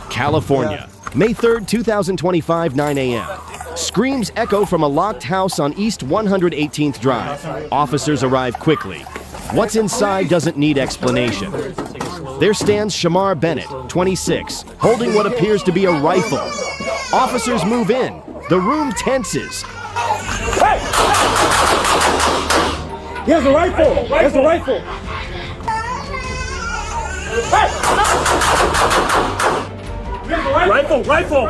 California, May 3rd, 2025, 9 a.m. Screams echo from a locked house on East 118th Drive. Officers arrive quickly. What's inside doesn't need explanation. There stands Shamar Bennett, 26, holding what appears to be a rifle. Officers move in. The room tenses. Hey! He has a rifle! He has a rifle! Hey! Rifle! Rifle!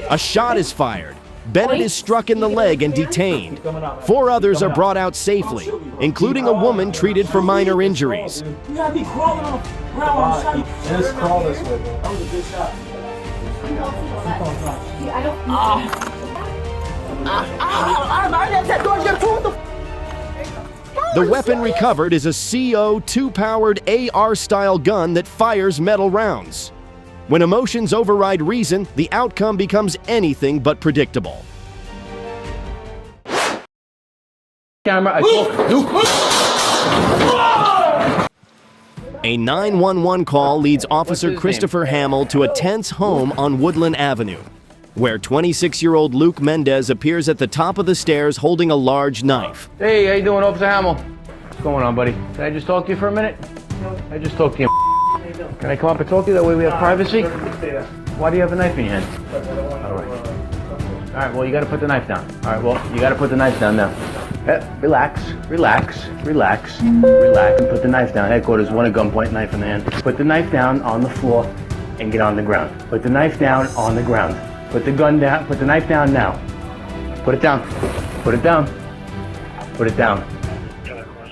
A shot is fired. Bennett is struck in the leg and detained. 4 others are brought out safely, including a woman treated for minor injuries. The weapon recovered is a CO2-powered AR-style gun that fires metal rounds. When emotions override reason, the outcome becomes anything but predictable. A 911 call leads Officer Christopher Hamill to a tense home on Woodland Avenue, where 26-year-old Luke Mendez appears at the top of the stairs holding a large knife. Hey, how you doing, Officer Hamill? What's going on, buddy? Can I just talk to you for a minute? I just talked to you. Can I come up and talk to you? That way we have privacy? Why do you have a knife in your hand? All right, well, you got to put the knife down. All right, well, you got to put the knife down now. Relax, relax, relax, relax, and put the knife down. Headquarters, want a gunpoint knife in the hand. Put the knife down on the floor and get on the ground. Put the knife down on the ground. Put the gun down, put the knife down now. Put it down, put it down, put it down.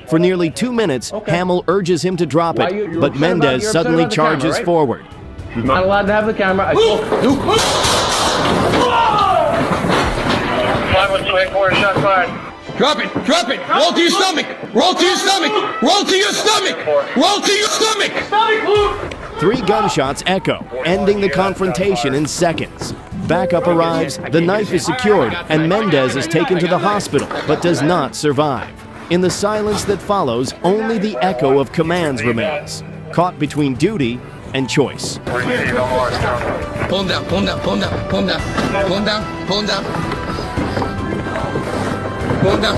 For nearly 2 minutes, Hamill urges him to drop it, but Mendez suddenly charges forward. You're not allowed to have the camera. Shot fired. Drop it! Drop it! Roll to your stomach! Roll to your stomach! Roll to your stomach! Roll to your stomach! 3 gunshots echo, ending the confrontation in seconds. Backup arrives, the knife is secured, and Mendez is taken to the hospital, but does not survive. In the silence that follows, only the echo of commands remains, caught between duty and choice. Pull him down, pull him down, pull him down, pull him down, pull him down, pull him down. Pull him down.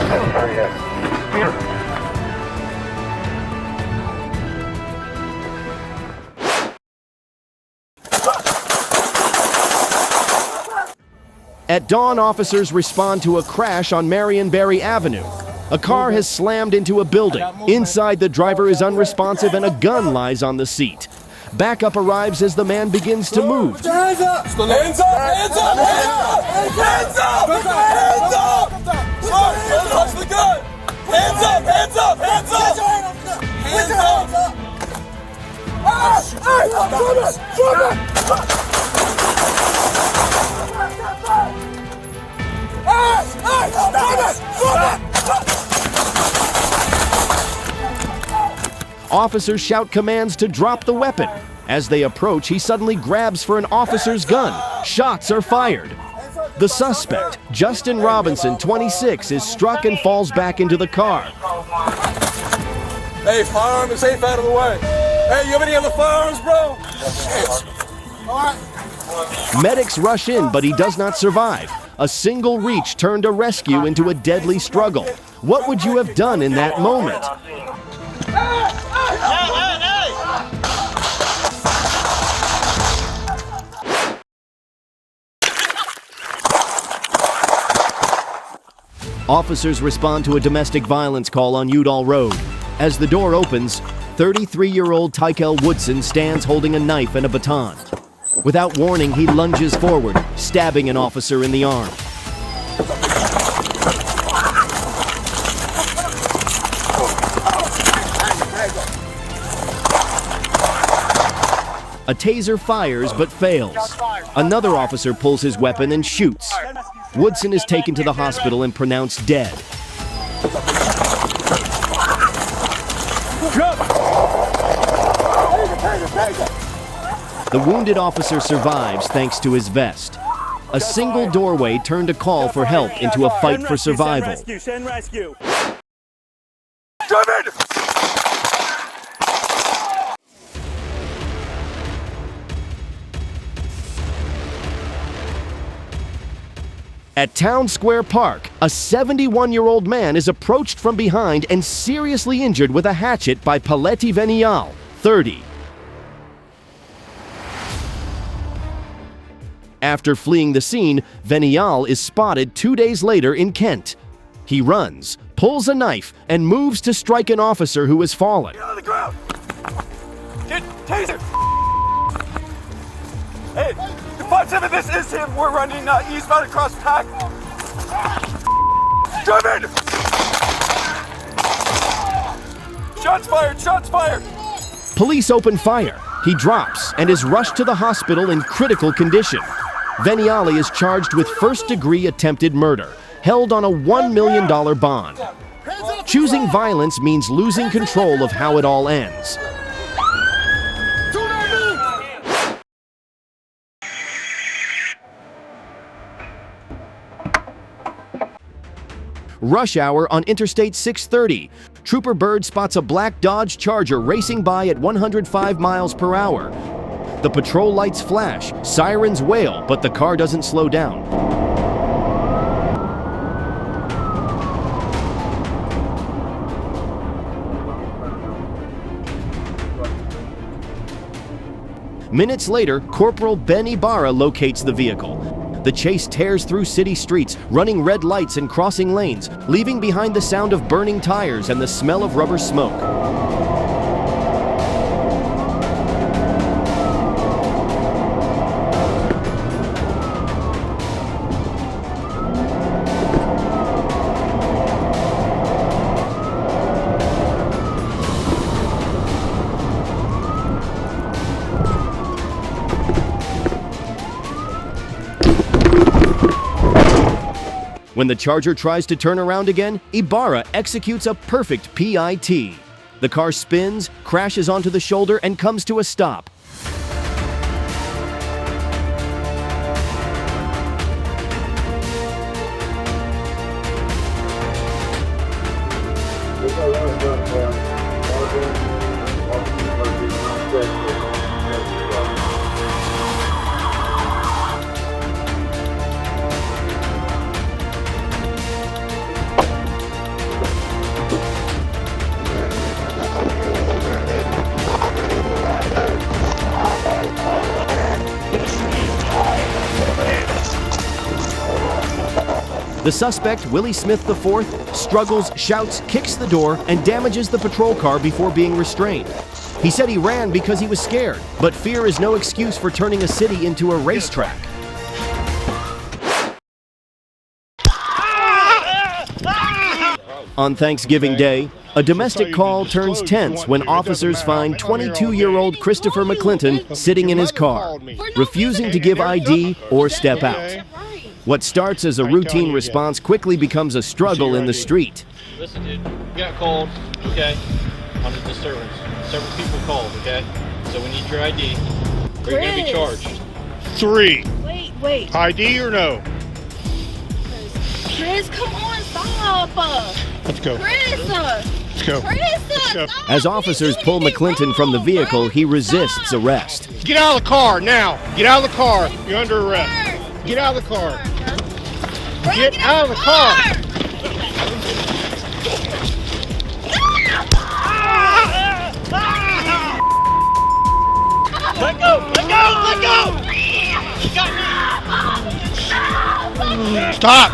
At dawn, officers respond to a crash on Marionberry Avenue. A car has slammed into a building. Inside, the driver is unresponsive and a gun lies on the seat. Backup arrives as the man begins to move. Hands up! Hands up! Hands up! Hands up! Hands up! Don't touch the gun! Hands up! Hands up! Hands up! Hands up! Officers shout commands to drop the weapon. As they approach, he suddenly grabs for an officer's gun. Shots are fired. The suspect, Justin Robinson, 26, is struck and falls back into the car. Hey, firearm is safe out of the way. Hey, you have any other firearms, bro? All right. Medics rush in, but he does not survive. A single reach turned a rescue into a deadly struggle. What would you have done in that moment? Officers respond to a domestic violence call on Udall Road. As the door opens, 33-year-old Tykel Woodson stands holding a knife and a baton. Without warning, he lunges forward, stabbing an officer in the arm. A taser fires but fails. Another officer pulls his weapon and shoots. Woodson is taken to the hospital and pronounced dead. The wounded officer survives thanks to his vest. A single doorway turned a call for help into a fight for survival. Send rescue. At Town Square Park, a 71-year-old man is approached from behind and seriously injured with a hatchet by Paletti Venial, 30. After fleeing the scene, Venial is spotted 2 days later in Kent. He runs, pulls a knife, and moves to strike an officer who has fallen. Get on the ground. Get taser. Hey, the 5-7, this is him. We're running eastbound across Pack. Driven. Shots fired. Shots fired. Police open fire. He drops and is rushed to the hospital in critical condition. Veniali is charged with first-degree attempted murder, held on a $1 million bond. Choosing violence means losing control of how it all ends. Rush hour on Interstate 630. Trooper Bird spots a black Dodge Charger racing by at 105 miles per hour. The patrol lights flash, sirens wail, but the car doesn't slow down. Minutes later, Corporal Ben Ibarra locates the vehicle. The chase tears through city streets, running red lights and crossing lanes, leaving behind the sound of burning tires and the smell of rubber smoke. When the Charger tries to turn around again, Ibarra executes a perfect PIT. The car spins, crashes onto the shoulder, and comes to a stop. The suspect, Willie Smith IV, struggles, shouts, kicks the door, and damages the patrol car before being restrained. He said he ran because he was scared, but fear is no excuse for turning a city into a racetrack. On Thanksgiving Day, a domestic call turns tense when officers find 22-year-old Christopher McClinton sitting in his car, refusing to give ID or step out. What starts as a routine response quickly becomes a struggle in the street. Listen, dude, you got called, okay, on a disturbance. Several people called, okay? So we need your ID. Or you're going to be charged. 3. Wait. ID or no? Chris, come on, stop. Let's go. Chris. Let's go. Chris, go. stop. As officers pull McClinton from the vehicle, he resists arrest. Get out of the car now. Get out of the car. You're under arrest. Get out of the car. Get out of the car. Let go! Let go! Let go! Stop.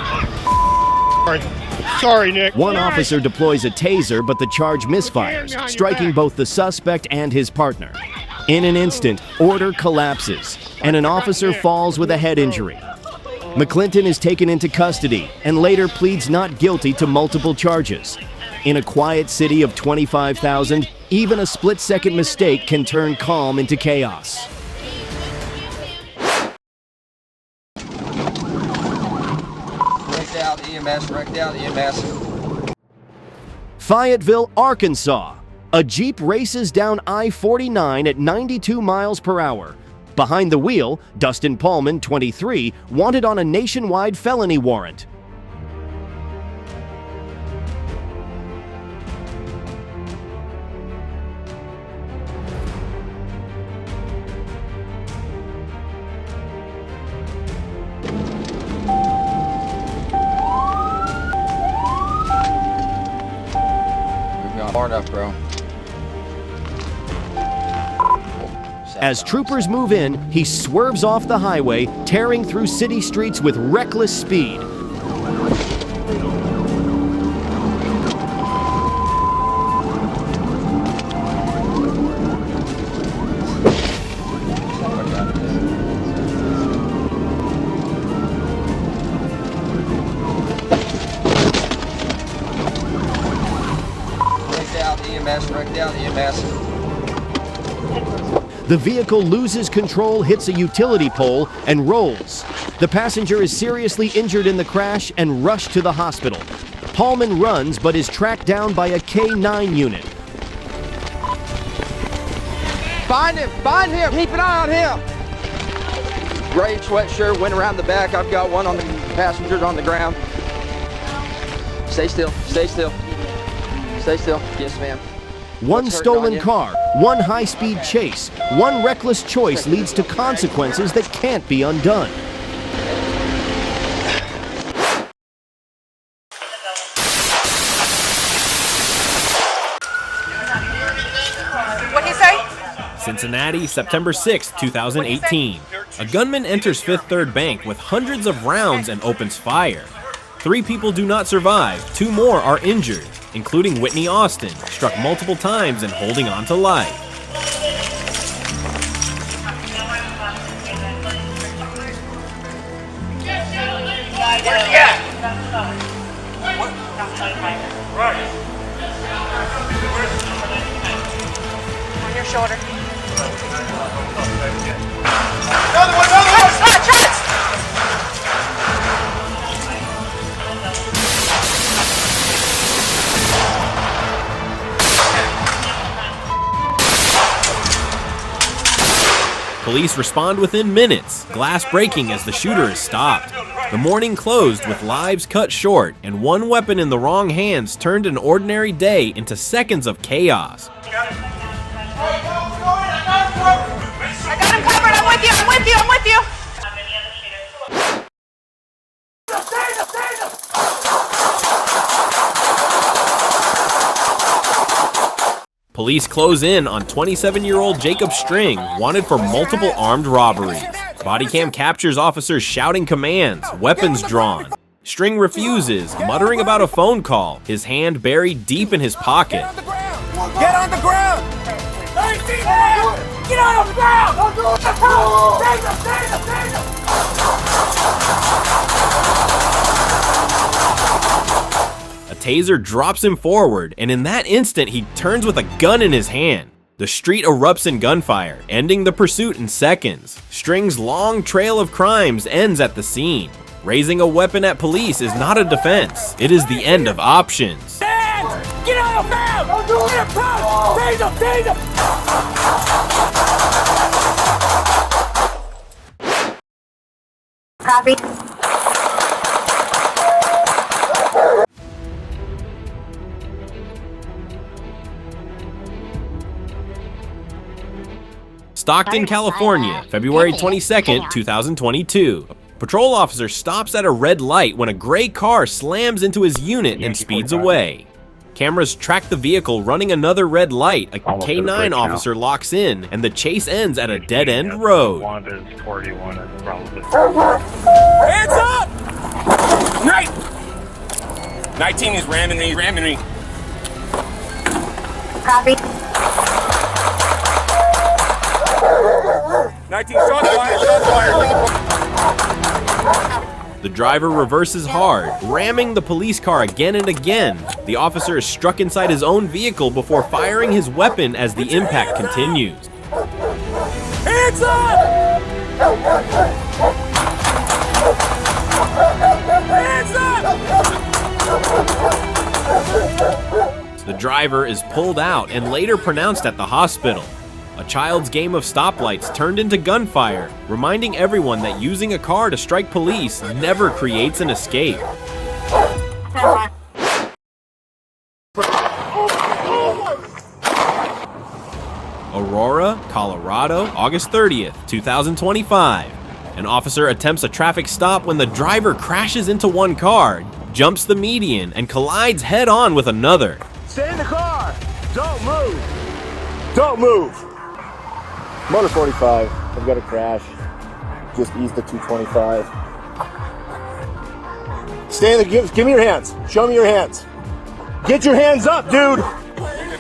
Sorry, Nick. One officer deploys a taser, but the charge misfires, striking both the suspect and his partner. In an instant, order collapses, and an officer falls with a head injury. McClinton is taken into custody and later pleads not guilty to multiple charges. In a quiet city of 25,000, even a split-second mistake can turn calm into chaos. EMS, wrecked out, EMS. Fayetteville, Arkansas. A Jeep races down I-49 at 92 miles per hour. Behind the wheel, Dustin Paulman, 23, wanted on a nationwide felony warrant. We've gone far enough, bro. As troopers move in, he swerves off the highway, tearing through city streets with reckless speed. Wrecked out, EMS, wrecked out, EMS. The vehicle loses control, hits a utility pole, and rolls. The passenger is seriously injured in the crash and rushed to the hospital. Paulman runs but is tracked down by a K-9 unit. Find him, keep an eye on him. Gray sweatshirt, went around the back. I've got one on the passengers on the ground. Stay still, stay still. Stay still, yes ma'am. One stolen car, one high-speed chase, one reckless choice leads to consequences that can't be undone. What'd he say? Cincinnati, September 6, 2018. A gunman enters Fifth Third Bank with hundreds of rounds and opens fire. 3 people do not survive, 2 more are injured, including Whitney Austin, struck multiple times and holding on to life. On your shoulder. Another one, another one! Police respond within minutes, glass breaking as the shooter is stopped. The morning closed with lives cut short, and one weapon in the wrong hands turned an ordinary day into seconds of chaos. I got him covered. I'm with you. I'm with you. I'm with you. Police close in on 27-year-old Jacob String, wanted for multiple armed robberies. Body cam captures officers shouting commands, weapons drawn. String refuses, muttering about a phone call, his hand buried deep in his pocket. Get on the ground! Get on the ground! Get on the ground! Take him! A taser drops him forward, and in that instant he turns with a gun in his hand. The street erupts in gunfire, ending the pursuit in seconds. String's long trail of crimes ends at the scene. Raising a weapon at police is not a defense, it is the end of options. Get on the ground! Get him! Take him! Take him! Copy. Stockton, California, February 22nd, 2022. A patrol officer stops at a red light when a gray car slams into his unit and speeds away. Cameras track the vehicle running another red light. A K-9 officer locks in, and the chase ends at a dead-end road. Hands up! 19 is ramming me. Copy. 19 shots fired. The driver reverses hard, ramming the police car again and again. The officer is struck inside his own vehicle before firing his weapon as the impact continues. Hands up! The driver is pulled out and later pronounced at the hospital. A child's game of stoplights turned into gunfire, reminding everyone that using a car to strike police never creates an escape. Aurora, Colorado, August 30th, 2025. An officer attempts a traffic stop when the driver crashes into one car, jumps the median, and collides head-on with another. Stay in the car. Don't move. Don't move. I'm on a 45. I've got a crash. Just east of 225. Stay in the. Give me your hands. Show me your hands. Get your hands up, dude.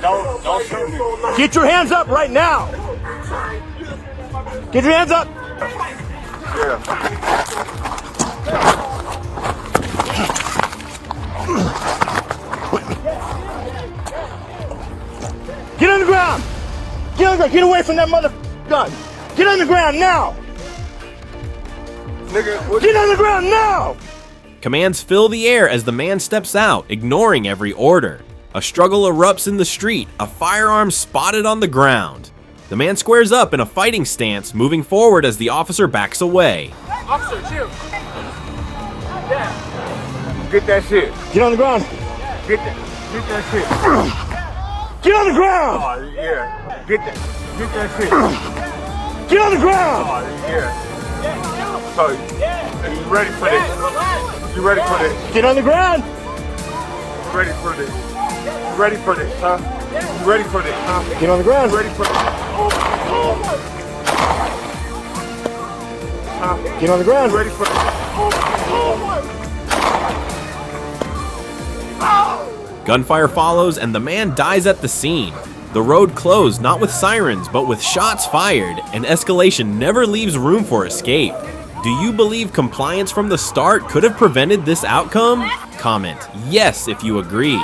Don't shoot me. Get your hands up right now. Get your hands up. Get on the ground. Get on the ground. Get away from that mother gun. Get on the ground now. Nigga, get on the ground now. Commands fill the air as the man steps out, ignoring every order. A struggle erupts in the street, a firearm spotted on the ground. The man squares up in a fighting stance, moving forward as the officer backs away. Officer, chill. Yeah. Get that shit. Get on the ground. Get that shit. Get on the ground. Oh, yeah. Get that shit. Get on the ground. Oh, yeah. So, you ready for this? You ready for this? Get on the ground. You ready for this? You ready for this, huh? You ready for this, huh? Get on the ground. You ready for this? Get on the ground. You ready for this? Gunfire follows and the man dies at the scene. The road closed not with sirens but with shots fired, and escalation never leaves room for escape. Do you believe compliance from the start could have prevented this outcome? Comment yes if you agree.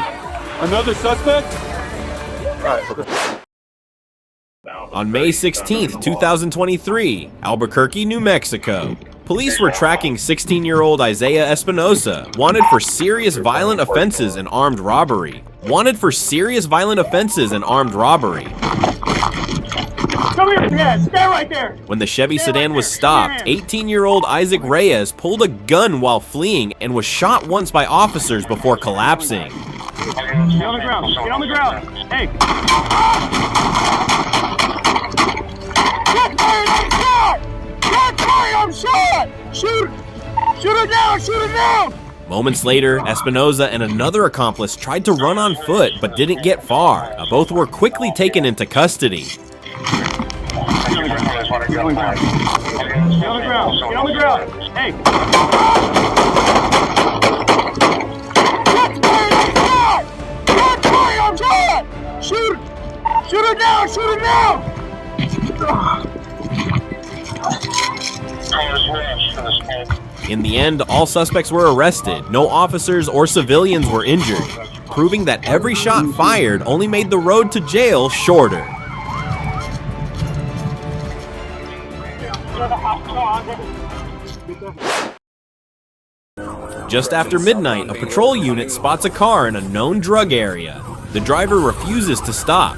Another suspect? On May 16th, 2023, Albuquerque, New Mexico. Police were tracking 16-year-old Isaiah Espinosa, wanted for serious violent offenses and armed robbery. Wanted for serious violent offenses and armed robbery. Come here, yeah, stay right there. When the Chevy sedan was stopped, 18-year-old Isaac Reyes pulled a gun while fleeing and was shot once by officers before collapsing. Get on the ground. Get on the ground. Hey. Get fire, I'm shot. Shoot. Shoot it down. Shoot it down. Moments later, Espinosa and another accomplice tried to run on foot but didn't get far. Both were quickly taken into custody. Get on the ground. Get on the ground. Get on the ground. Hey. Get fire, I'm shot. Shoot. Shoot it down. Shoot it down. In the end, all suspects were arrested. No officers or civilians were injured, proving that every shot fired only made the road to jail shorter. Just after midnight, a patrol unit spots a car in a known drug area. The driver refuses to stop.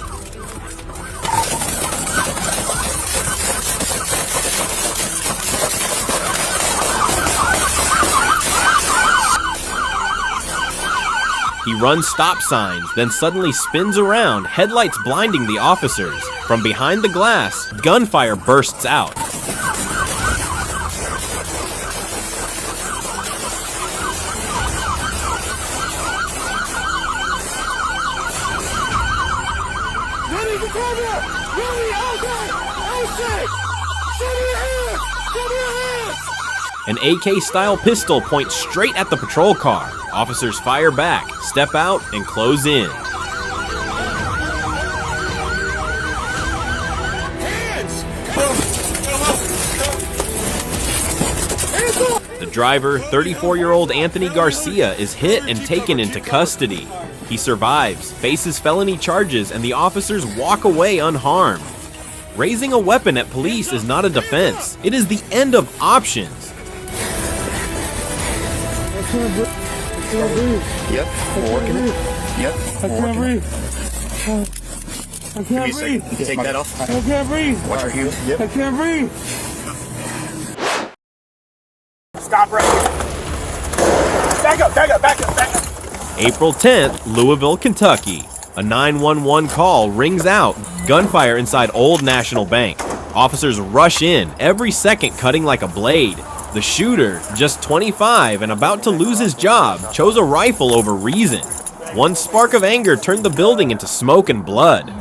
He runs stop signs, then suddenly spins around, headlights blinding the officers. From behind the glass, gunfire bursts out. An AK-style pistol points straight at the patrol car. Officers fire back, step out, and close in. The driver, 34-year-old Anthony Garcia, is hit and taken into custody. He survives, faces felony charges, and the officers walk away unharmed. Raising a weapon at police is not a defense. It is the end of options. Yep, we're working it. Yep, we're working it. I can't breathe. Take that off. I can't breathe. Watch your heels. Yep. I can't breathe. Stop right here. Back up, back up, back up, back up. April 10th, Louisville, Kentucky. A 911 call rings out. Gunfire inside Old National Bank. Officers rush in, every second cutting like a blade. The shooter, just 25 and about to lose his job, chose a rifle over reason. One spark of anger turned the building into smoke and blood.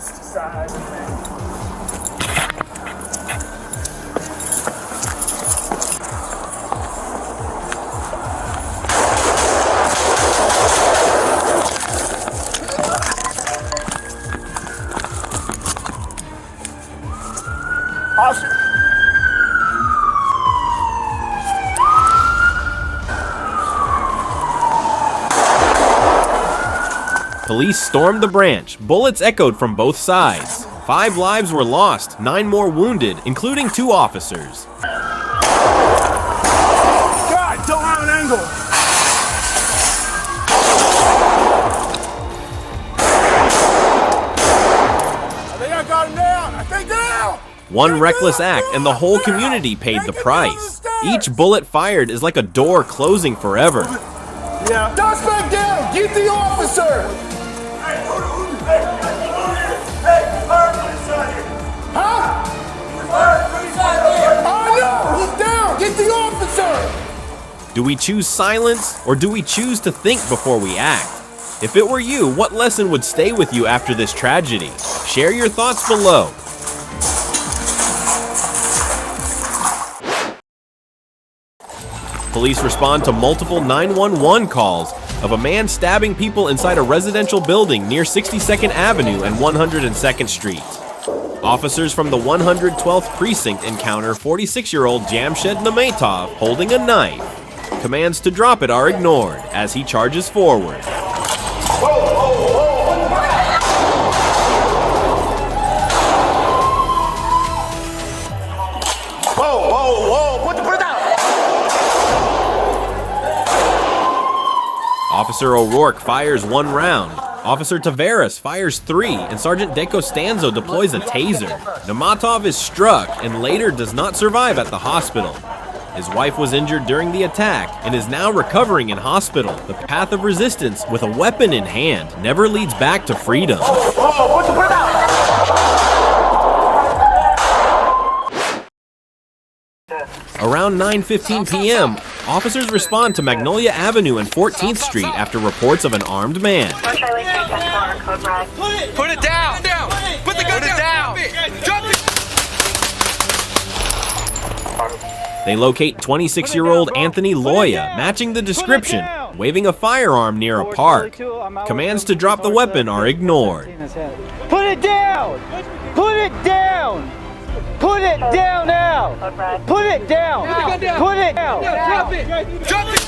Police stormed the branch. Bullets echoed from both sides. 5 lives were lost, 9 more wounded, including 2 officers. God, don't have an angle. I think I got him down. I think down. One reckless act and the whole community paid the price. Each bullet fired is like a door closing forever. Yeah. Suspect down. Get the officer. Huh? Oh no! He's down! Get the officer! Do we choose silence or do we choose to think before we act? If it were you, what lesson would stay with you after this tragedy? Share your thoughts below. Police respond to multiple 911 calls of a man stabbing people inside a residential building near 62nd Avenue and 102nd Street. Officers from the 112th Precinct encounter 46-year-old Jamshed Namatov holding a knife. Commands to drop it are ignored as he charges forward. Officer O'Rourke fires 1 round. Officer Taveras fires 3, and Sergeant De Costanzo deploys a taser. Namatov is struck and later does not survive at the hospital. His wife was injured during the attack and is now recovering in hospital. The path of resistance with a weapon in hand never leads back to freedom. Around 9:15 p.m., officers respond to Magnolia Avenue and 14th Street after reports of an armed man. Put it down! Put the gun down! Drop it! They locate 26-year-old Anthony Loya, matching the description, waving a firearm near a park. Commands to drop the weapon are ignored. Put it down! Put it down! Put it down now! Put it down! Put it down! Drop it! Drop it!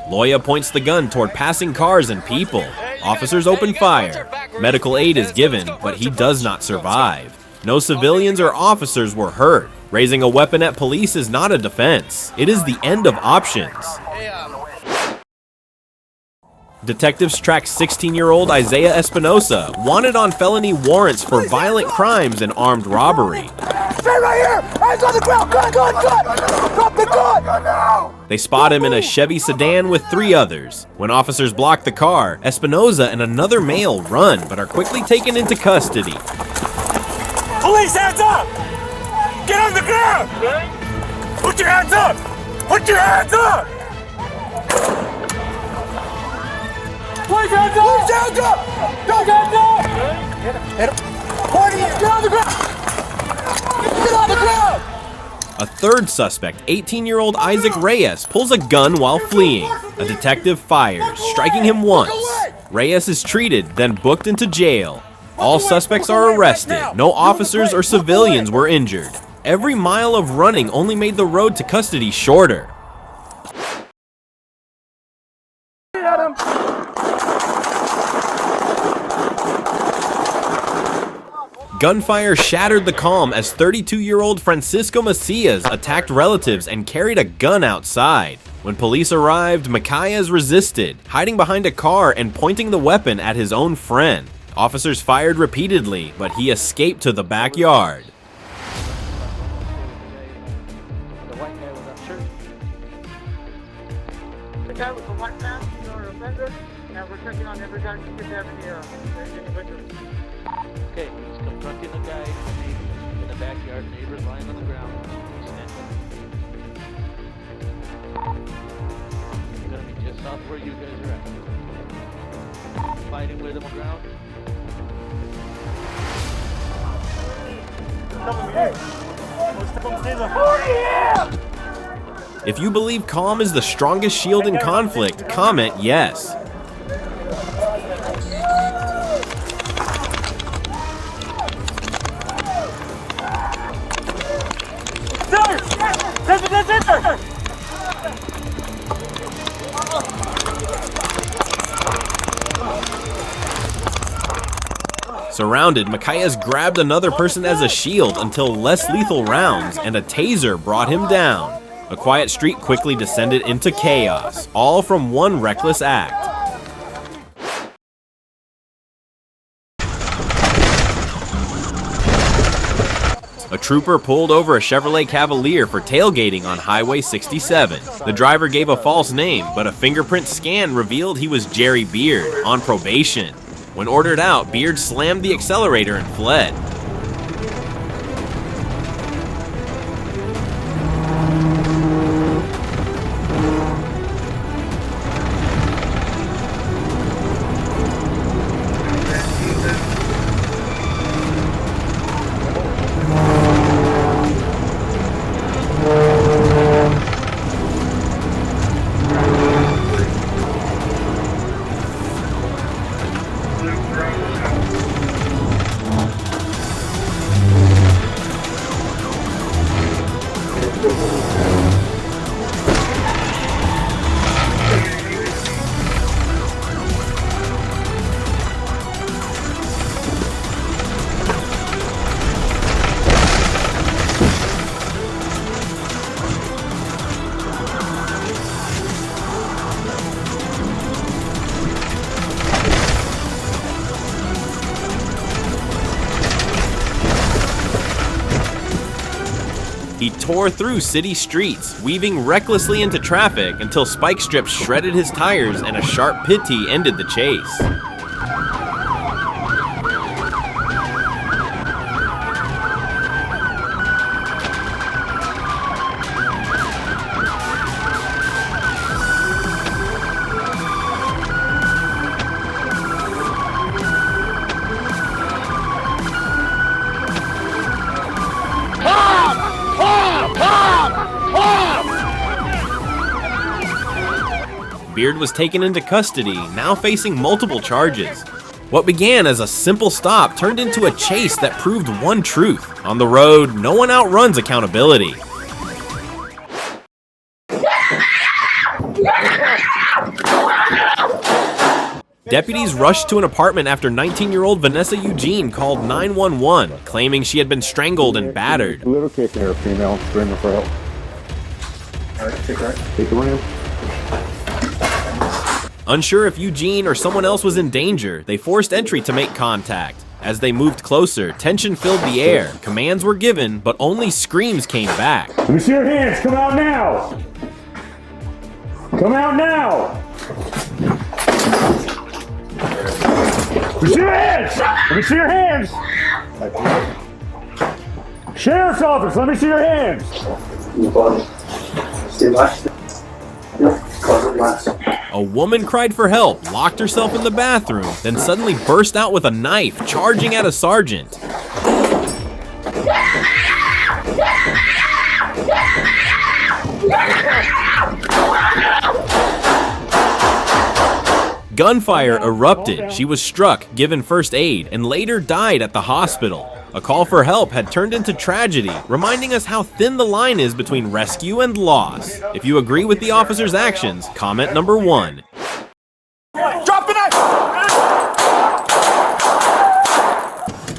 Loya points the gun toward passing cars and people. Officers open fire. Medical aid is given, but he does not survive. No civilians or officers were hurt. Raising a weapon at police is not a defense. It is the end of options. Detectives track 16-year-old Isaiah Espinosa, wanted on felony warrants for violent crimes and armed robbery. Stay right here! Hands on the ground! Gun! Drop the gun! They spot him in a Chevy sedan with 3 others. When officers block the car, Espinosa and another male run, but are quickly taken into custody. Police, hands up! Get on the ground! Put your hands up! Put your hands up! Please hands up! Please hands up! Don't hands up! Get on the ground! Get on the ground! A third suspect, 18-year-old Isaac Reyes, pulls a gun while fleeing. A detective fires, striking him once. Reyes is treated, then booked into jail. All suspects are arrested. No officers or civilians were injured. Every mile of running only made the road to custody shorter. Gunfire shattered the calm as 32-year-old Francisco Macias attacked relatives and carried a gun outside. When police arrived, Macias resisted, hiding behind a car and pointing the weapon at his own friend. Officers fired repeatedly, but he escaped to the backyard. The white guy was up shirt. The guy with the white mask, you know, offender, and we're checking on every guy who have any victims. Okay, he's confronting the guy in the backyard, neighbors lying on the ground. He's standing. He's gonna be just south where you guys are at. Fighting with him on the ground. If you believe calm is the strongest shield in conflict, comment yes. Surrounded, Macias grabbed another person as a shield until less lethal rounds and a taser brought him down. A quiet street quickly descended into chaos, all from one reckless act. A trooper pulled over a Chevrolet Cavalier for tailgating on Highway 67. The driver gave a false name, but a fingerprint scan revealed he was Jerry Beard, on probation. When ordered out, Beard slammed the accelerator and fled. He tore through city streets, weaving recklessly into traffic until spike strips shredded his tires and a sharp pity ended the chase. Beard was taken into custody, now facing multiple charges. What began as a simple stop turned into a chase that proved one truth. On the road, no one outruns accountability. Deputies rushed to an apartment after 19-year-old Vanessa Eugene called 911, claiming she had been strangled and battered. A little kick here, female, screaming for help. All right, take right. Take the ram. Unsure if Eugene or someone else was in danger, they forced entry to make contact. As they moved closer, tension filled the air. Commands were given, but only screams came back. Let me see your hands. Come out now. Come out now. Let me see your hands. Let me see your hands. Sheriff's office, let me see your hands. A woman cried for help, locked herself in the bathroom, then suddenly burst out with a knife, charging at a sergeant. Gunfire erupted. She was struck, given first aid, and later died at the hospital. A call for help had turned into tragedy, reminding us how thin the line is between rescue and loss. If you agree with the officer's actions, comment number 1. Drop the knife!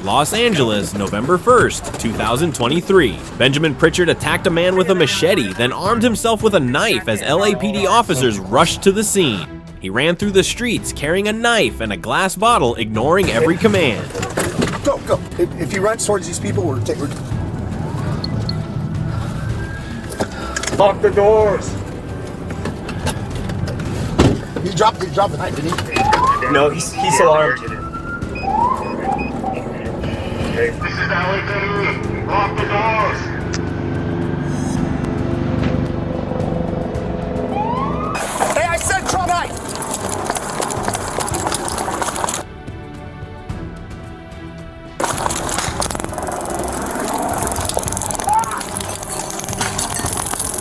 Los Angeles, November 1st, 2023. Benjamin Pritchard attacked a man with a machete, then armed himself with a knife as LAPD officers rushed to the scene. He ran through the streets carrying a knife and a glass bottle, ignoring every command. Go, go. If you run towards these people, we're lock the doors. He dropped the knife, didn't he? No, he's still armed. This is LAPD. Lock the doors. Hey, I said drop knife.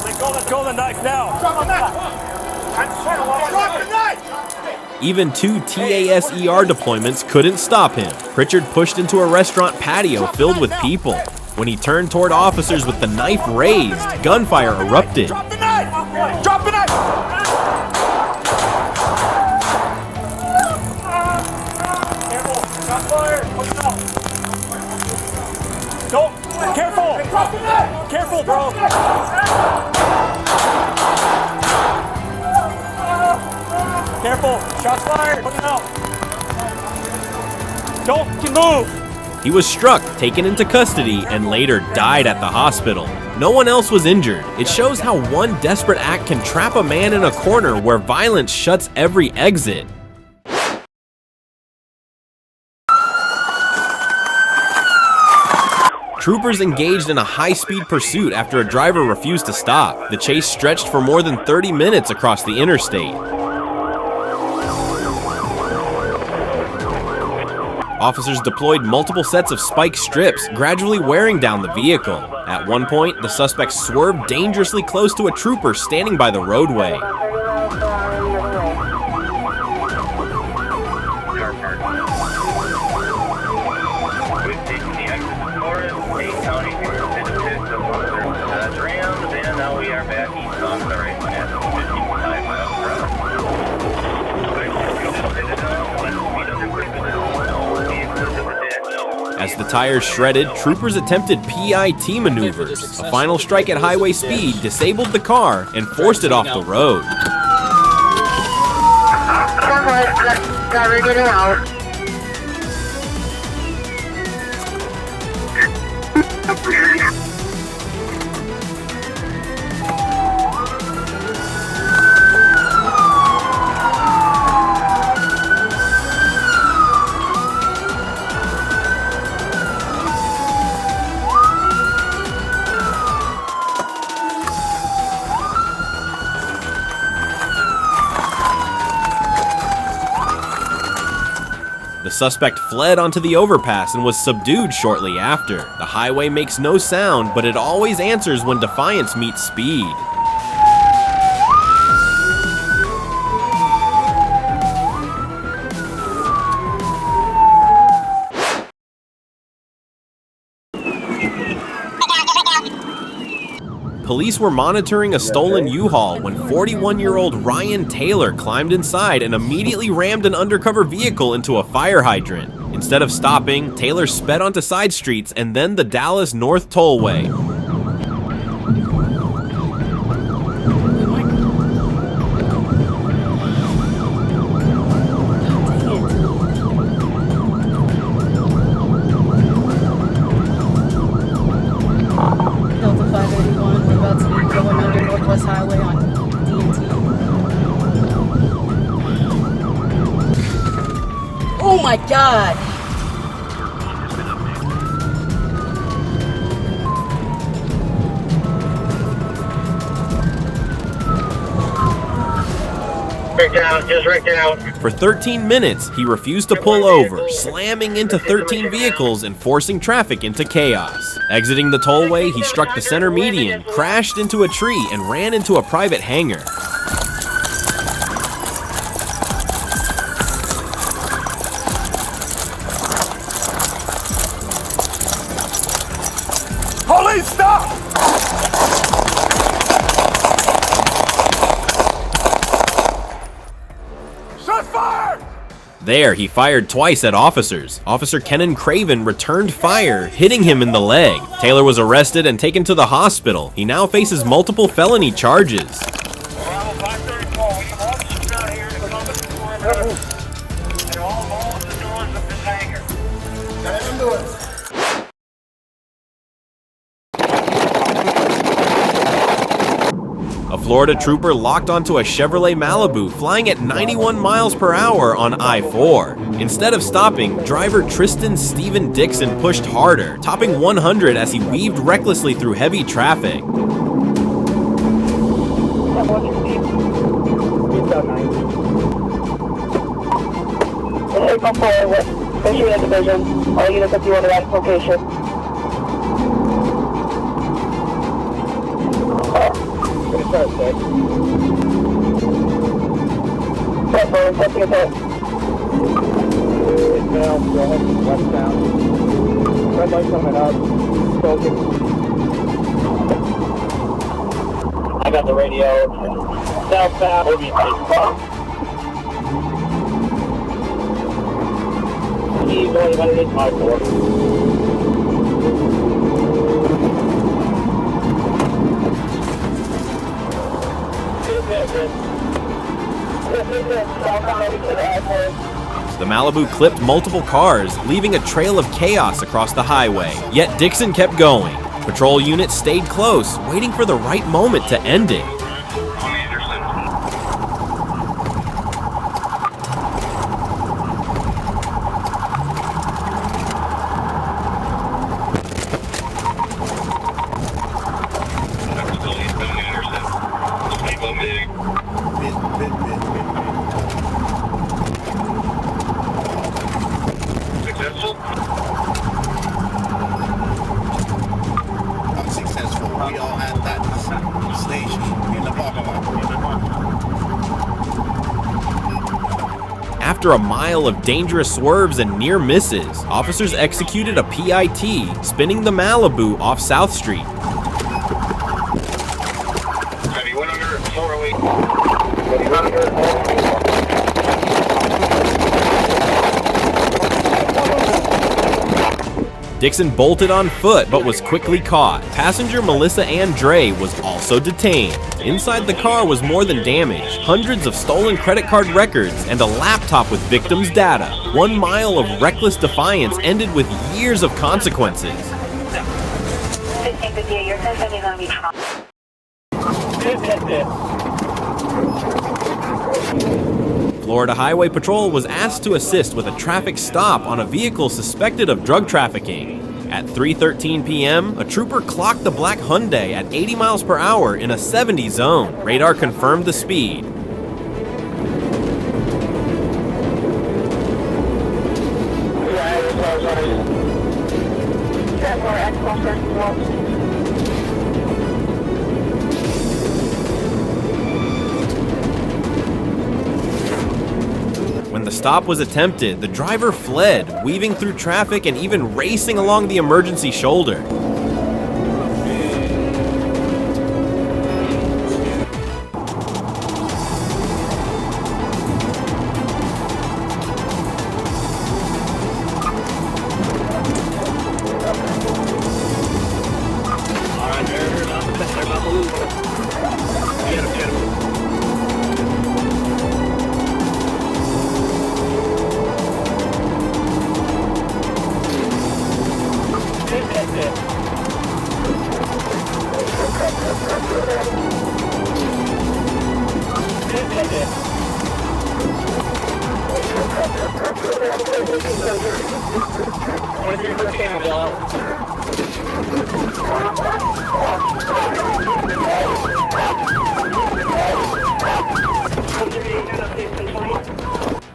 Let go of the knife now. Drop the knife. Drop the knife. Even 2 TASER deployments couldn't stop him. Pritchard pushed into a restaurant patio filled with people. When he turned toward officers with the knife raised, gunfire erupted. Drop the knife. Drop the knife. Careful. Shot fired. Don't. Careful. Drop the knife. Careful, bro. Careful. Shots fired. Put him out. Don't move. He was struck, taken into custody, and later died at the hospital. No one else was injured. It shows how one desperate act can trap a man in a corner where violence shuts every exit. Troopers engaged in a high-speed pursuit after a driver refused to stop. The chase stretched for more than 30 minutes across the interstate. Officers deployed multiple sets of spike strips, gradually wearing down the vehicle. At one point, the suspect swerved dangerously close to a trooper standing by the roadway. As the tires shredded, troopers attempted PIT maneuvers. A final strike at highway speed disabled the car and forced it off the road. Get it out. The suspect fled onto the overpass and was subdued shortly after. The highway makes no sound, but it always answers when defiance meets speed. Police were monitoring a stolen U-Haul when 41-year-old Ryan Taylor climbed inside and immediately rammed an undercover vehicle into a fire hydrant. Instead of stopping, Taylor sped onto side streets and then the Dallas North Tollway. Highway on D&T. Oh my God! Right down. For 13 minutes, he refused to pull over, slamming into 13 vehicles and forcing traffic into chaos. Exiting the tollway, he struck the center median, crashed into a tree, and ran into a private hangar. Police, stop! There, he fired twice at officers. Officer Kenan Craven returned fire, hitting him in the leg. Taylor was arrested and taken to the hospital. He now faces multiple felony charges. A Florida trooper locked onto a Chevrolet Malibu flying at 91 miles per hour on I-4. Instead of stopping, driver Tristan Stephen Dixon pushed harder, topping 100 as he weaved recklessly through heavy traffic. All units at the right location. Westbound. Red light coming up. Focus. I got the radio. Southbound. He's only underneath my floor. The Malibu clipped multiple cars, leaving a trail of chaos across the highway. Yet Dixon kept going. Patrol units stayed close, waiting for the right moment to end it. After a mile of dangerous swerves and near misses, officers executed a PIT, spinning the Malibu off South Street. Dixon bolted on foot but was quickly caught. Passenger Melissa Ann Dre was also detained. Inside the car was more than damage, hundreds of stolen credit card records, and a laptop with victims' data. 1 mile of reckless defiance ended with years of consequences. Florida Highway Patrol was asked to assist with a traffic stop on a vehicle suspected of drug trafficking. At 3:13 p.m., a trooper clocked the black Hyundai at 80 miles per hour in a 70 zone. Radar confirmed the speed. When the stop was attempted, the driver fled, weaving through traffic and even racing along the emergency shoulder.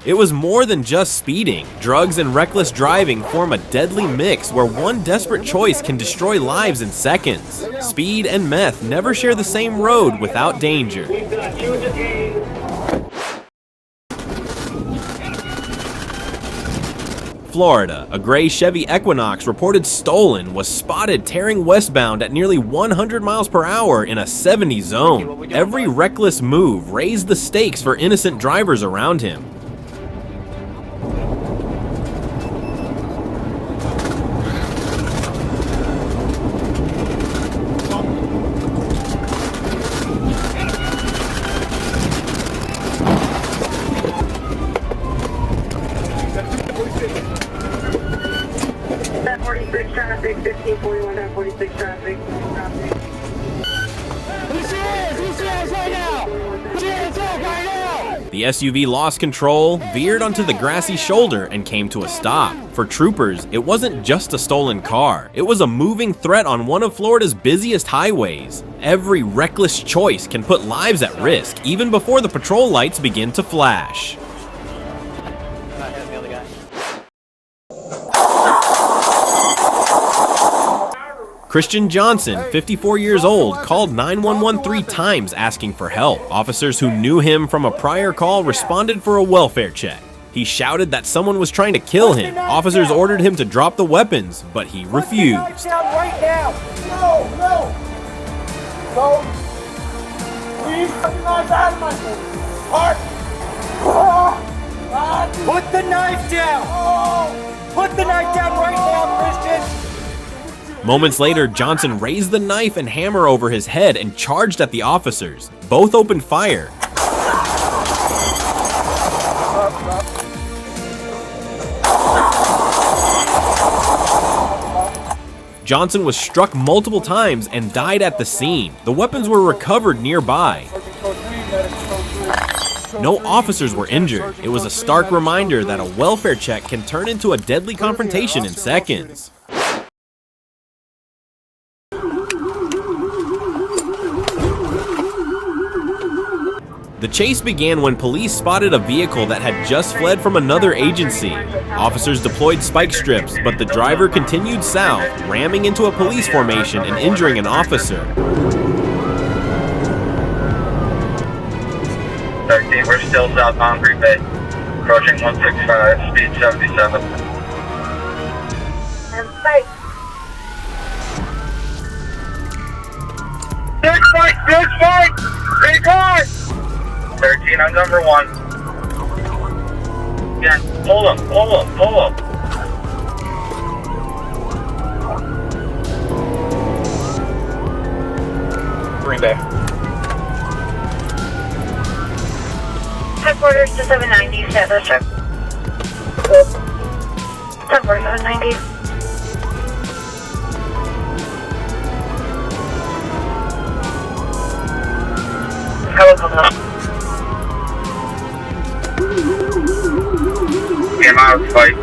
It was more than just speeding. Drugs and reckless driving form a deadly mix where one desperate choice can destroy lives in seconds. Speed and meth never share the same road without danger. Florida, a gray Chevy Equinox reported stolen was spotted tearing westbound at nearly 100 miles per hour in a 70 zone. Every reckless move raised the stakes for innocent drivers around him. 46 traffic, 1541 on 46 traffic. The SUV lost control, veered onto the grassy shoulder, and came to a stop. For troopers, it wasn't just a stolen car. It was a moving threat on one of Florida's busiest highways. Every reckless choice can put lives at risk, even before the patrol lights begin to flash. Christian Johnson, 54 years old, called 911 3 times asking for help. Officers who knew him from a prior call responded for a welfare check. He shouted that someone was trying to kill him. Officers ordered him to drop the weapons, but he refused. Right now. No. Go. Please put the knife out of my heart. Put the knife down. Put the knife down right now, Christian. Moments later, Johnson raised the knife and hammer over his head and charged at the officers. Both opened fire. Johnson was struck multiple times and died at the scene. The weapons were recovered nearby. No officers were injured. It was a stark reminder that a welfare check can turn into a deadly confrontation in seconds. The chase began when police spotted a vehicle that had just fled from another agency. Officers deployed spike strips, but the driver continued south, ramming into a police formation and injuring an officer. 13, we're still south Concrete Bay. Approaching 165, speed 77. Big fight! Big fight! 13 on number 1. Yeah, pull him. Green Bay. Headquarters to 790, set those trip. 790. Helicopter. Came out of fight.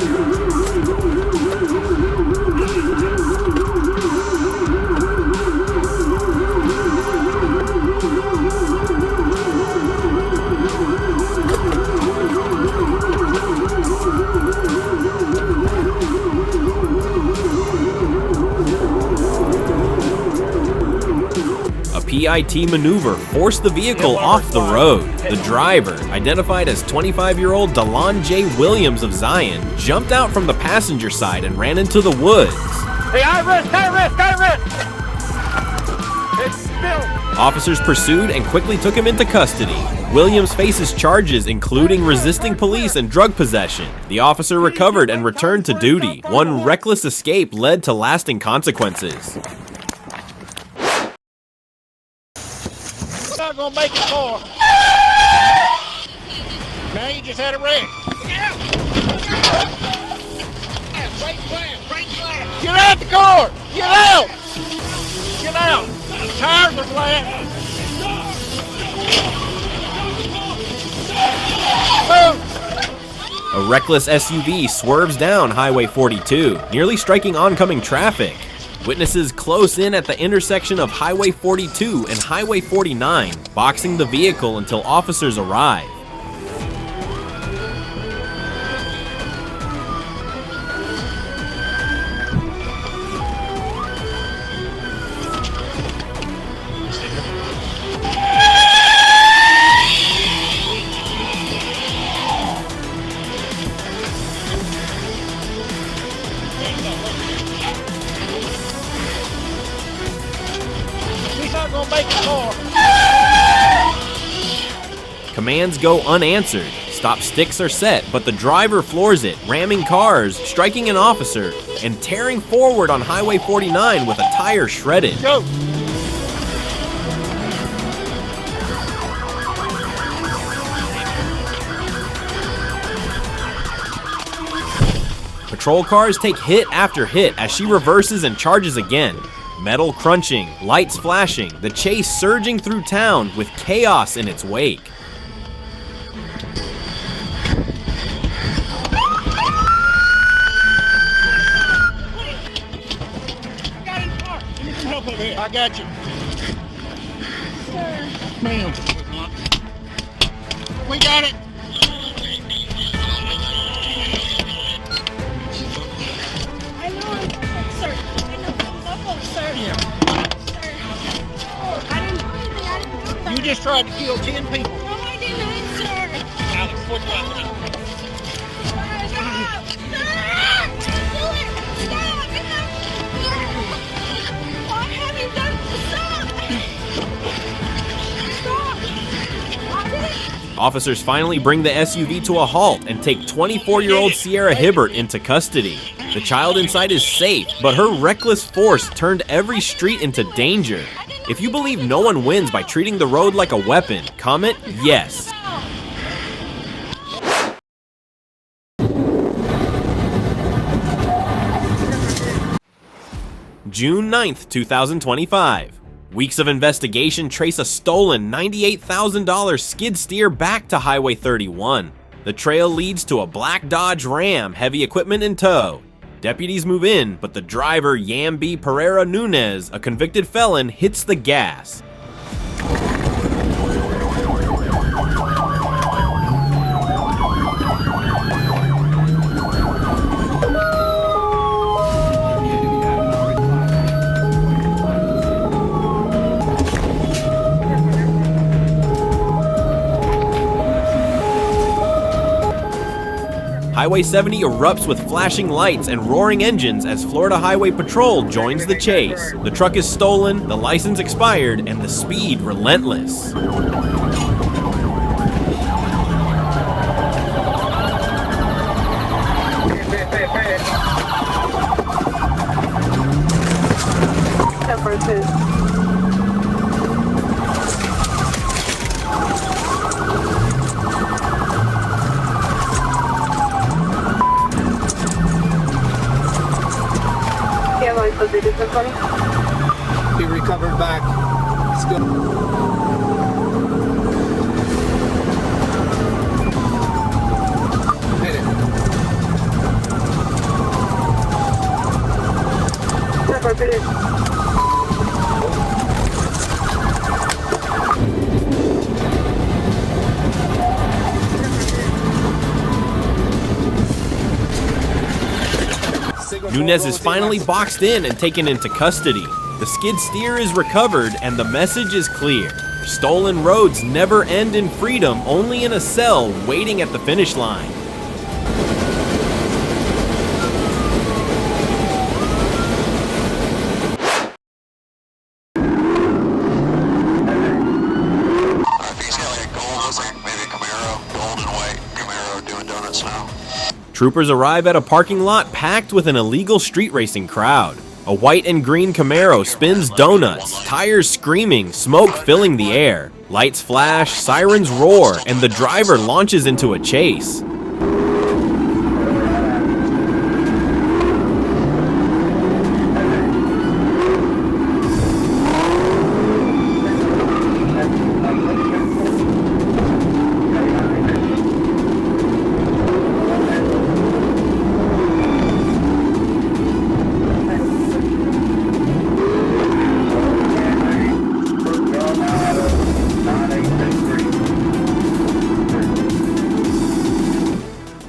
A PIT maneuver forced the vehicle off the road. The driver, identified as 25-year-old Delon J. Williams of Zion, jumped out from the passenger side and ran into the woods. Hey, high risk! It's still. Officers pursued and quickly took him into custody. Williams faces charges including resisting police and drug possession. The officer recovered and returned to duty. One reckless escape led to lasting consequences. Not gonna make it far. Now you just had a wreck. Get out the car! Get out! Get out! The tires are flat. A reckless SUV swerves down Highway 42, nearly striking oncoming traffic. Witnesses close in at the intersection of Highway 42 and Highway 49, boxing the vehicle until officers arrive. He's not gonna make it far. Commands go unanswered. Stop sticks are set, but the driver floors it, ramming cars, striking an officer, and tearing forward on Highway 49 with a tire shredded. Go! patrol cars take hit after hit as she reverses and charges again. Metal crunching, lights flashing, the chase surging through town with chaos in its wake. I got you. Sir. Ma'am. We got it. I know I'm muffled, sir. I know I'm muffled, sir. Sir. I didn't do anything. I didn't do anything. You just tried to kill 10 people. No, I didn't, sir. Alex, put your weapon up. Stop! Stop! Do it! Stop! Enough! Why have you done? Stop! Stop! I didn't. Officers finally bring the SUV to a halt and take 24-year-old Sierra Hibbert into custody. The child inside is safe, but her reckless force turned every street into danger. If you believe no one wins by treating the road like a weapon, comment yes. June 9th, 2025. Weeks of investigation trace a stolen $98,000 skid steer back to Highway 31. The trail leads to a black Dodge Ram, heavy equipment in tow. Deputies move in, but the driver, Yambi Pereira Nunez, a convicted felon, hits the gas. Highway 70 erupts with flashing lights and roaring engines as Florida Highway Patrol joins the chase. The truck is stolen, the license expired, and the speed relentless. He recovered back. Let's go. Hit it. Nunez is finally boxed in and taken into custody. The skid steer is recovered and the message is clear. Stolen roads never end in freedom, only in a cell waiting at the finish line. Troopers arrive at a parking lot packed with an illegal street racing crowd. A white and green Camaro spins donuts, tires screaming, smoke filling the air. Lights flash, sirens roar, and the driver launches into a chase.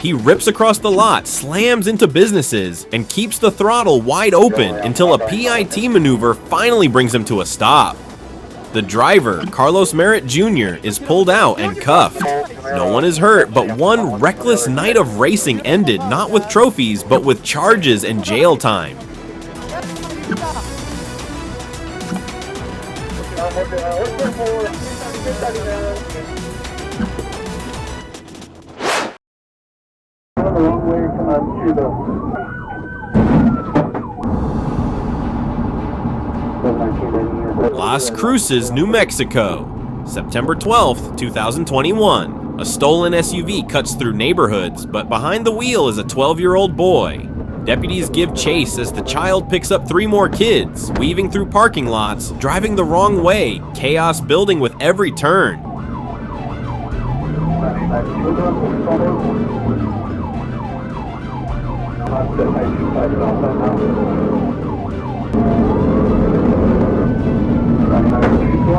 He rips across the lot, slams into businesses, and keeps the throttle wide open until a PIT maneuver finally brings him to a stop. The driver, Carlos Merritt Jr., is pulled out and cuffed. No one is hurt, but one reckless night of racing ended not with trophies, but with charges and jail time. Las Cruces, New Mexico, September 12th, 2021. A stolen SUV cuts through neighborhoods, but behind the wheel is a 12-year-old boy. Deputies give chase as the child picks up 3 more kids, weaving through parking lots, driving the wrong way, chaos building with every turn. Going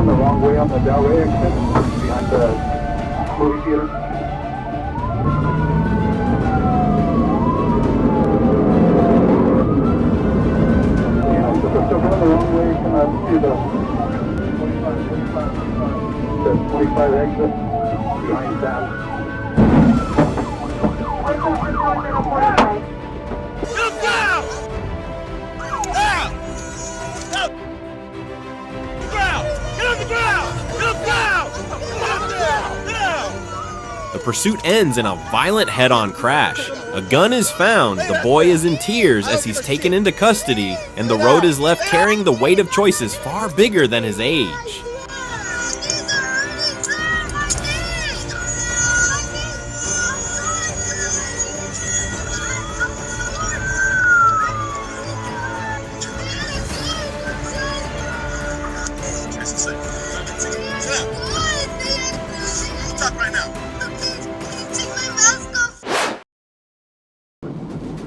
the wrong way on the Delray exit behind the movie theater. Yeah, so they're still going the wrong way to the 25 exit behind that. Look down! Down! Down! Get on the ground! Look down! Look down! Down! The pursuit ends in a violent head-on crash. A gun is found, the boy is in tears as he's taken into custody, and the road is left carrying the weight of choices far bigger than his age.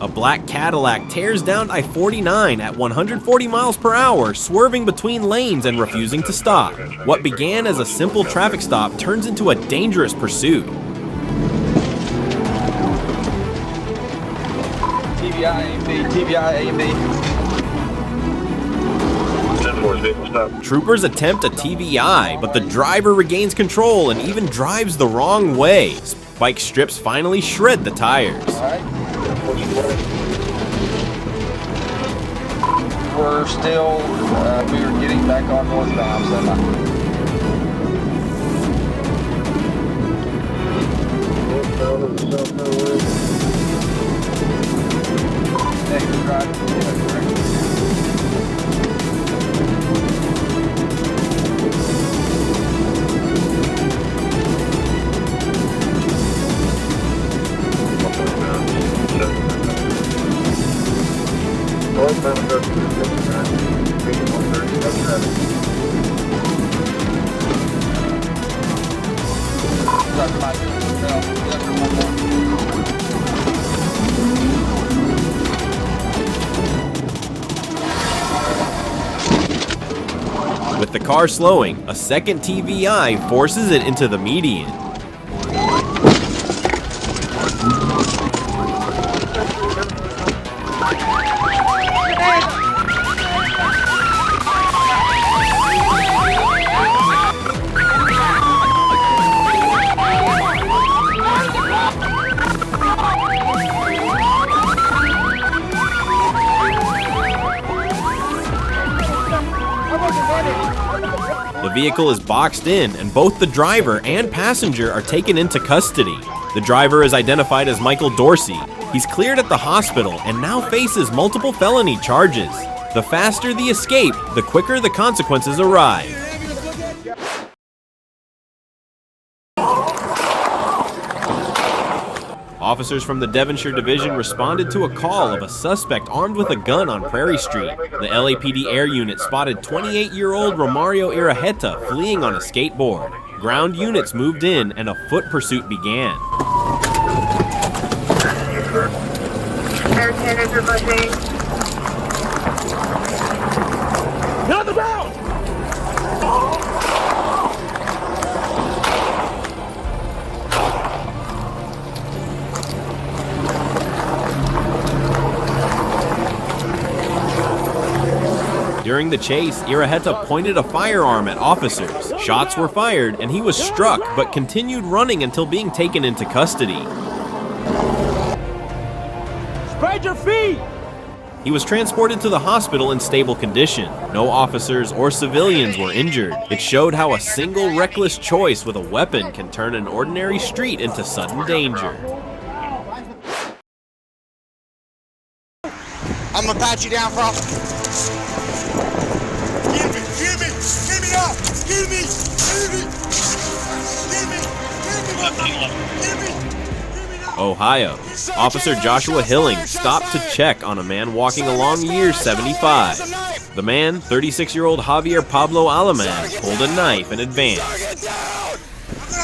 A black Cadillac tears down I-49 at 140 miles per hour, swerving between lanes and refusing to stop. What began as a simple traffic stop turns into a dangerous pursuit. TBI, A&B, TBI, A&B. Troopers attempt a TBI, but the driver regains control and even drives the wrong way. Spike strips finally shred the tires. We're still, we were getting back on northbound, so negative drive. With the car slowing, a second TBI forces it into the median. The vehicle is boxed in, and both the driver and passenger are taken into custody. The driver is identified as Michael Dorsey. He's cleared at the hospital and now faces multiple felony charges. The faster the escape, the quicker the consequences arrive. Officers from the Devonshire Division responded to a call of a suspect armed with a gun on Prairie Street. The LAPD air unit spotted 28-year-old Romario Iraheta fleeing on a skateboard. Ground units moved in and a foot pursuit began. Get on the ground! During the chase, Iraheta pointed a firearm at officers. Shots were fired and he was struck, but continued running until being taken into custody. Spread your feet! He was transported to the hospital in stable condition. No officers or civilians were injured. It showed how a single reckless choice with a weapon can turn an ordinary street into sudden danger. I'm gonna pat you down, Frost. Give me up! Give me up! Ohio. Officer Joshua Hilling stopped to check on a man walking along Year 75. The man, 36-year-old Javier Pablo Alaman, pulled a knife and advanced.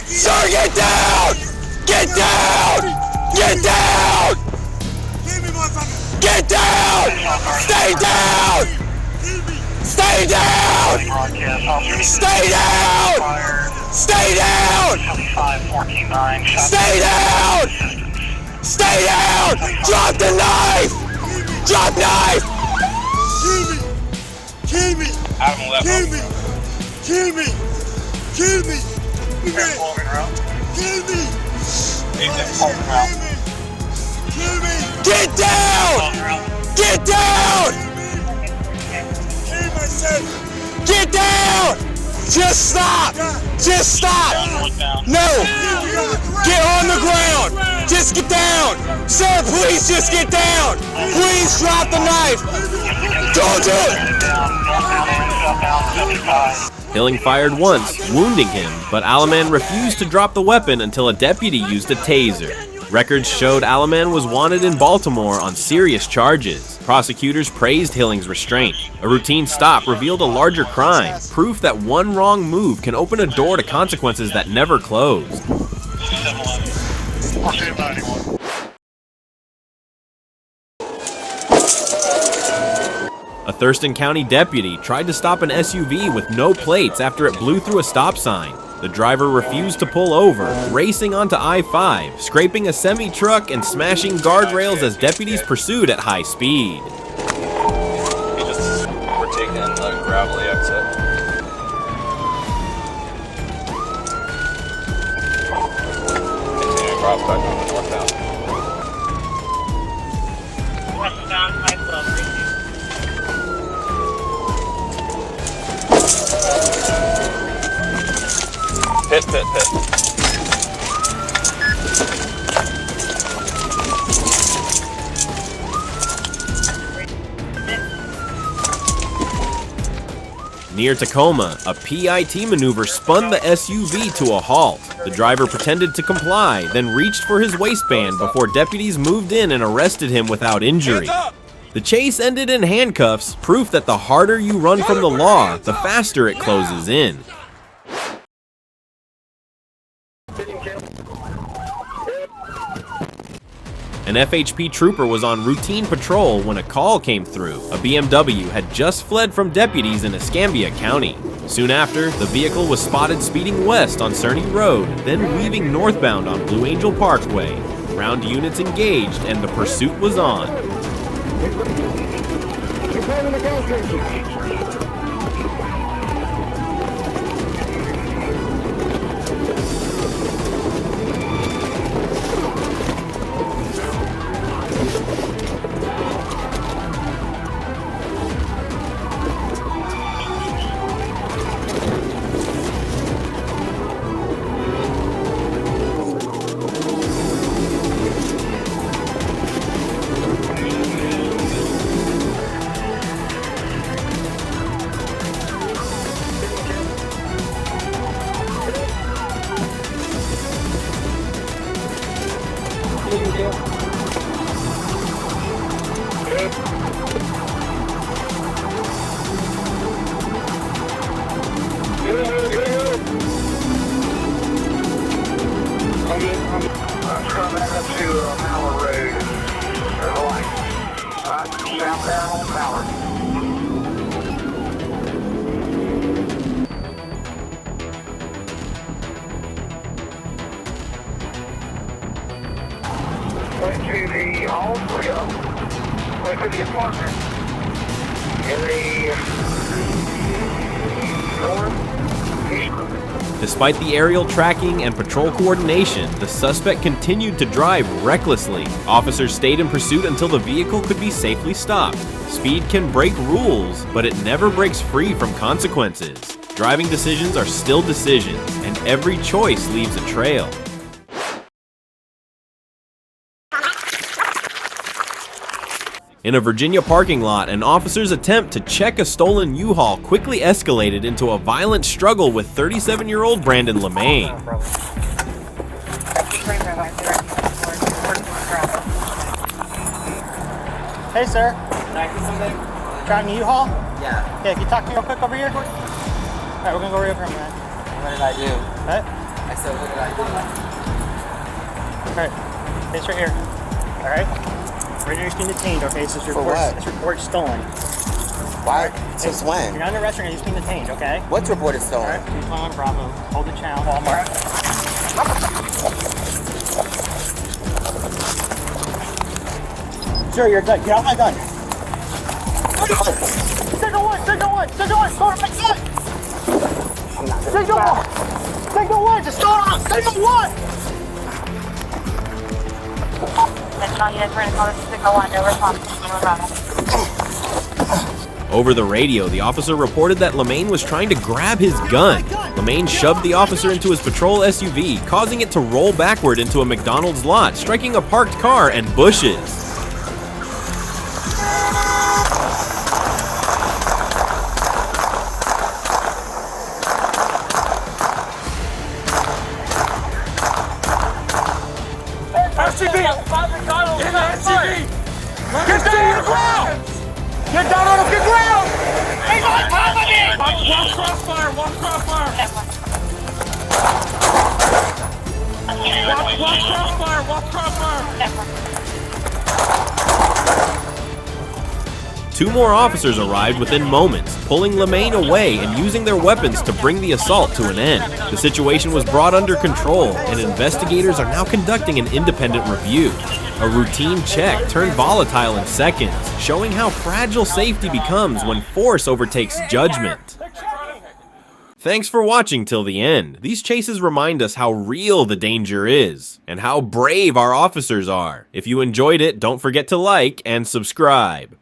Sir, get down! Get down! Get down! Get down! Stay down! Stay down! Stay down! Stay down! Stay down! Stay down! Drop the knife! Drop knife! Kill me! Kill me! Kill me! Kill me! Kill me! Kill me! Get down! Get down! Kill myself! Get down! Just stop! Just stop! No! Get on the ground! Just get down! Sir, please just get down! Please drop the knife! Don't do it! Hilling fired once, wounding him, but Alaman refused to drop the weapon until a deputy used a taser. Records showed Alaman was wanted in Baltimore on serious charges. Prosecutors praised Hilling's restraint. A routine stop revealed a larger crime, proof that one wrong move can open a door to consequences that never closed. A Thurston County deputy tried to stop an SUV with no plates after it blew through a stop sign. The driver refused to pull over, racing onto I-5, scraping a semi-truck and smashing guardrails as deputies pursued at high speed. We're taking the gravelly exit. Continuing across back on the northbound. Westbound, high club, Pit, pit, pit. Near Tacoma, a PIT maneuver spun the SUV to a halt. The driver pretended to comply, then reached for his waistband before deputies moved in and arrested him without injury. The chase ended in handcuffs, proof that the harder you run from the law, the faster it closes in. An FHP trooper was on routine patrol when a call came through. A BMW had just fled from deputies in Escambia County. Soon after, the vehicle was spotted speeding west on Cerny Road, then weaving northbound on Blue Angel Parkway. Ground units engaged and the pursuit was on. Despite the aerial tracking and patrol coordination, the suspect continued to drive recklessly. Officers stayed in pursuit until the vehicle could be safely stopped. Speed can break rules, but it never breaks free from consequences. Driving decisions are still decisions, and every choice leaves a trail. In a Virginia parking lot, an officer's attempt to check a stolen U-Haul quickly escalated into a violent struggle with 37-year-old Brandon LeMay. Hey, sir. Can I do something? Driving a U-Haul? Yeah. Yeah, can you talk to me real quick over here? All right, we're gonna go over here for a minute. What did I do? What? I said, what did I do? All right, face right here. All right. Right now you're being detained, okay? This report stolen. Why? Since when? You're not in a restaurant, you're just being detained, okay? What's report is stolen? All right, 221 Bravo. Hold the channel, Walmart. Sir, you're done. Get out my gun. Signal one, signal one, signal one, go to my side. Signal one, signal one, just go on, signal one. Over the radio, the officer reported that LeMaine was trying to grab his gun. LeMaine shoved the officer into his patrol SUV, causing it to roll backward into a McDonald's lot, striking a parked car and bushes. SUV! In the SUV! Get down on the ground! Get down on the ground! He's on top of me! Walk crossfire! Walk crossfire! Walk crossfire! Walk crossfire! 2 more officers arrived within moments, pulling LeMaine away and using their weapons to bring the assault to an end. The situation was brought under control, and investigators are now conducting an independent review. A routine check turned volatile in seconds, showing how fragile safety becomes when force overtakes judgment. Thanks for watching till the end. These chases remind us how real the danger is, and how brave our officers are. If you enjoyed it, don't forget to like and subscribe.